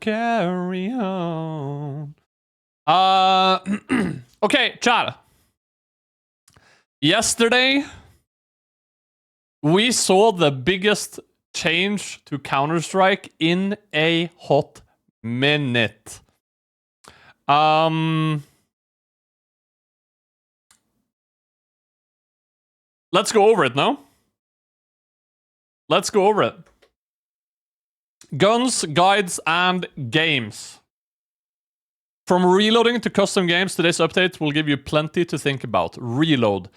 carry on. Okay, chat. Yesterday, we saw the biggest change to Counter-Strike in a hot minute. Let's go over it now. Let's go over it. Guns, guides, and games. From reloading to custom games, today's update will give you plenty to think about. Reload.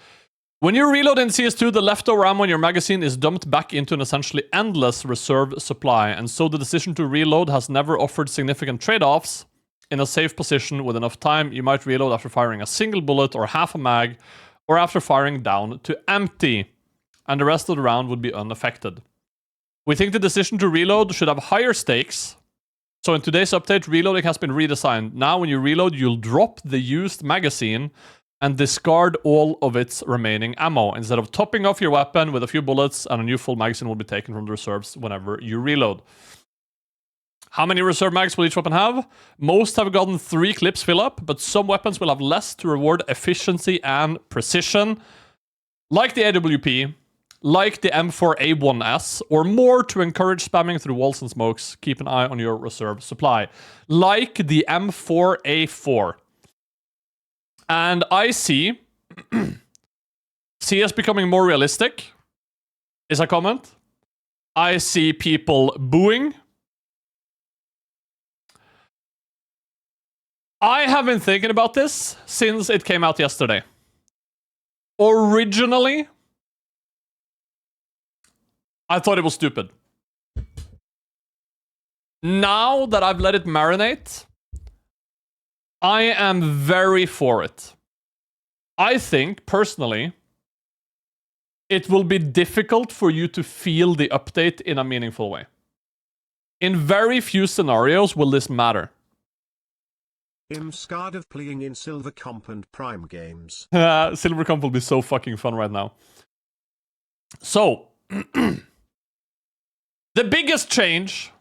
When you reload in CS2, the leftover ammo in your magazine is dumped back into an essentially endless reserve supply, and so the decision to reload has never offered significant trade-offs. In a safe position with enough time, you might reload after firing a single bullet or half a mag, or after firing down to empty, and the rest of the round would be unaffected. We think the decision to reload should have higher stakes. So in today's update, reloading has been redesigned. Now when you reload, you'll drop the used magazine and discard all of its remaining ammo. Instead of topping off your weapon with a few bullets, and a new full magazine will be taken from the reserves whenever you reload. How many reserve mags will each weapon have? Most have gotten 3 clips fill up, but some weapons will have less to reward efficiency and precision, like the AWP, like the M4A1S, or more to encourage spamming through walls and smokes. Keep an eye on your reserve supply, like the M4A4. And I see CS becoming more realistic, is a comment. I see people booing. I have been thinking about this since it came out yesterday. Originally, I thought it was stupid. Now that I've let it marinate, I am very for it. I think, personally, it will be difficult for you to feel the update in a meaningful way. In very few scenarios will this matter. I'm scared of playing in Silver Comp and Prime games. Silver Comp will be so fucking fun right now. So, the biggest change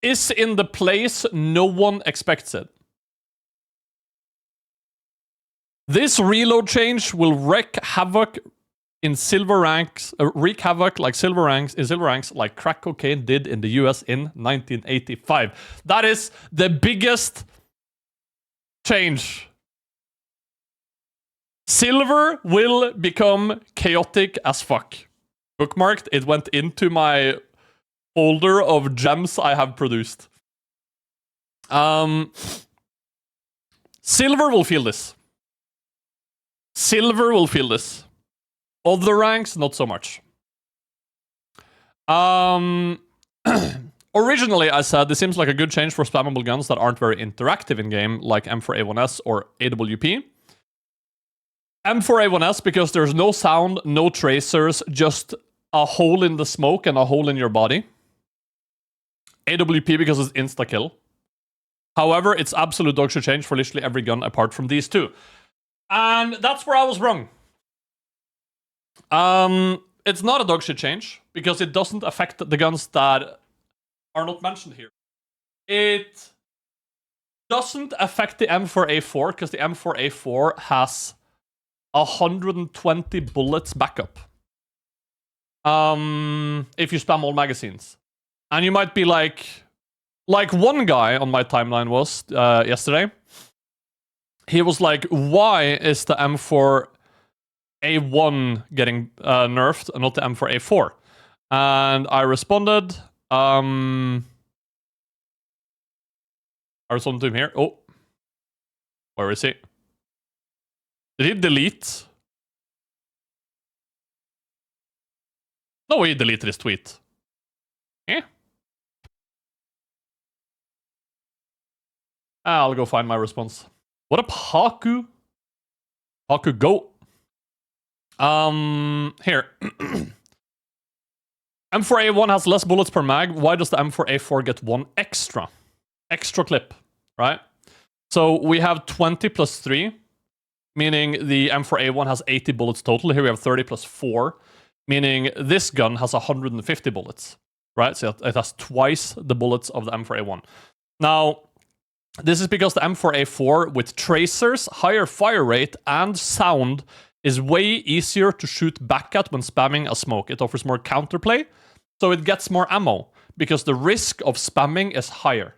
is in the place no one expects it. This reload change will wreak havoc in silver ranks, like silver ranks like crack cocaine did in the US in 1985. That is the biggest change. Silver will become chaotic as fuck. Bookmarked, it went into my folder of gems I have produced. Silver will feel this. Silver will feel this. Other ranks, not so much. Originally, I said this seems like a good change for spammable guns that aren't very interactive in-game, like M4A1S or AWP. M4A1S because there's no sound, no tracers, just a hole in the smoke and a hole in your body. AWP because it's insta-kill. However, it's absolute dogshit change for literally every gun apart from these two. And that's where I was wrong. It's not a dogshit change because it doesn't affect the guns that are not mentioned here. It doesn't affect the M4A4 because the M4A4 has 120 bullets backup. If you spam all magazines. And you might be like one guy on my timeline was yesterday. He was like, why is the M4A1 getting nerfed and not the M4A4? And I responded, I responded to him here. Oh, where is he? Did he delete? No, he deleted his tweet. Eh? I'll go find my response. What up, Haku? Haku, go. Here. M4A1 has less bullets per mag. Why does the M4A4 get 1 extra? Extra clip, right? So we have 20 plus 3, meaning the M4A1 has 80 bullets total. Here we have 30 plus 4, meaning this gun has 150 bullets. right? So it has twice the bullets of the M4A1. Now, this is because the M4A4 with tracers, higher fire rate, and sound is way easier to shoot back at when spamming a smoke. It offers more counterplay, so it gets more ammo, because the risk of spamming is higher,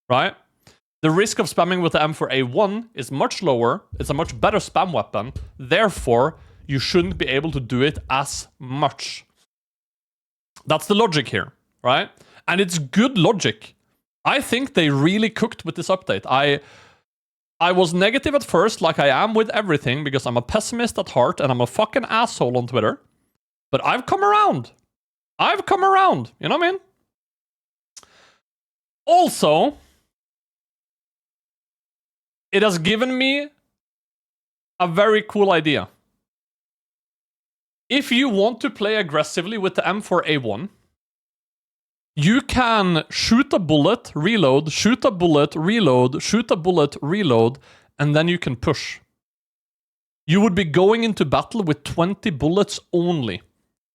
right? The risk of spamming with the M4A1 is much lower. It's a much better spam weapon. Therefore, you shouldn't be able to do it as much. That's the logic here, right? And it's good logic. I think they really cooked with this update. I was negative at first, like I am with everything, because I'm a pessimist at heart and I'm a fucking asshole on Twitter. But I've come around. I've come around. You know what I mean? Also, it has given me a very cool idea. If you want to play aggressively with the M4A1, you can shoot a bullet, reload, shoot a bullet, reload, shoot a bullet, reload, and then you can push. You would be going into battle with 20 bullets only.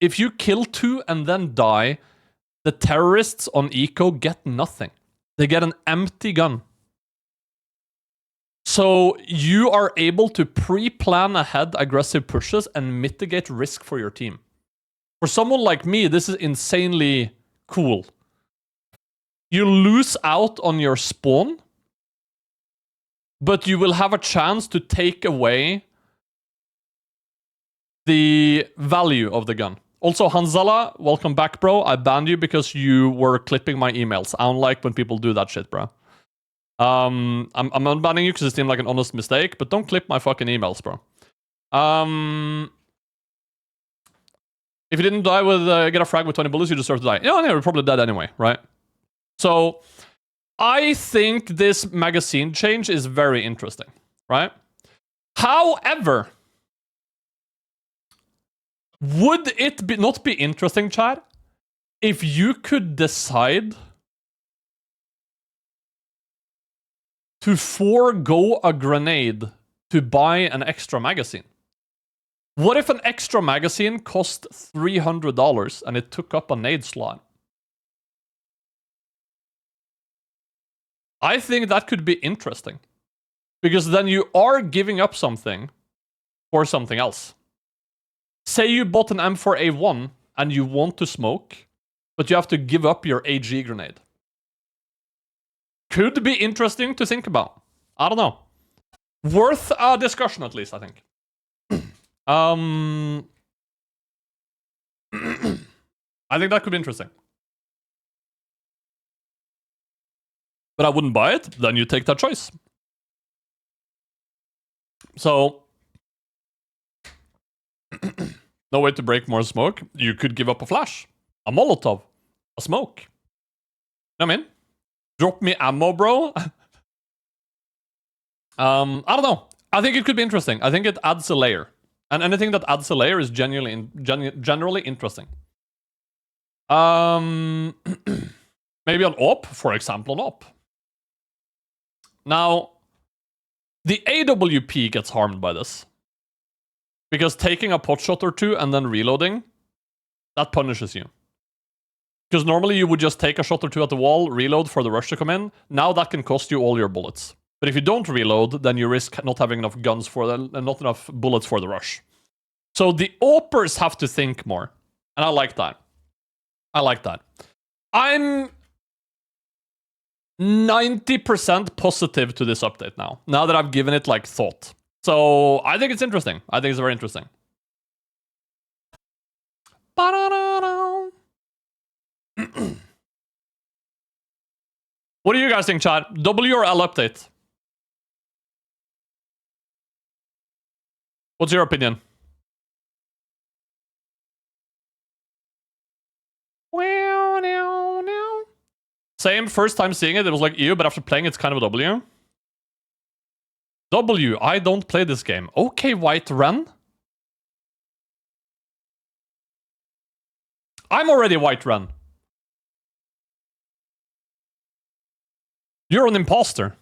If you kill 2 and then die, the terrorists on Eco get nothing. They get an empty gun. So you are able to pre-plan ahead aggressive pushes and mitigate risk for your team. For someone like me, this is insanely cool. You lose out on your spawn, but you will have a chance to take away the value of the gun. Also, Hanzala, welcome back, bro. I banned you because you were clipping my emails. I don't like when people do that shit, bro. I'm unbanning you because it seemed like an honest mistake, but don't clip my fucking emails, bro. If you didn't die with get a frag with 20 bullets, you deserve to die. Yeah, you're probably dead anyway, right? So I think this magazine change is very interesting, right? However, would it not be interesting, Chad, if you could decide to forego a grenade to buy an extra magazine? What if an extra magazine cost $300 and it took up a nade slot? I think that could be interesting. Because then you are giving up something for something else. Say you bought an M4A1 and you want to smoke, but you have to give up your AG grenade. Could be interesting to think about. I don't know. Worth a discussion, at least, I think. I think that could be interesting. But I wouldn't buy it. Then you take that choice. So, no way to break more smoke. You could give up a flash, a Molotov, a smoke. You know what I mean? Drop me ammo, bro. I don't know. I think it could be interesting. I think it adds a layer. And anything that adds a layer is generally interesting. Maybe on op, for example, on op. Now, the AWP gets harmed by this. Because taking a pot shot or two and then reloading, that punishes you. Because normally you would just take a shot or two at the wall, reload for the rush to come in. Now that can cost you all your bullets. But if you don't reload, then you risk not having enough guns for the, not enough bullets for the rush. So the oppers have to think more. And I like that. I like that. I'm 90% positive to this update now. Now that I've given it like thought. So I think it's interesting. I think it's very interesting. What do you guys think, chat? W or L update? What's your opinion? Same, first time seeing it, it was like ew, but after playing it's kind of a W. W, I don't play this game. Okay, White Ren. I'm already White Ren. You're an imposter.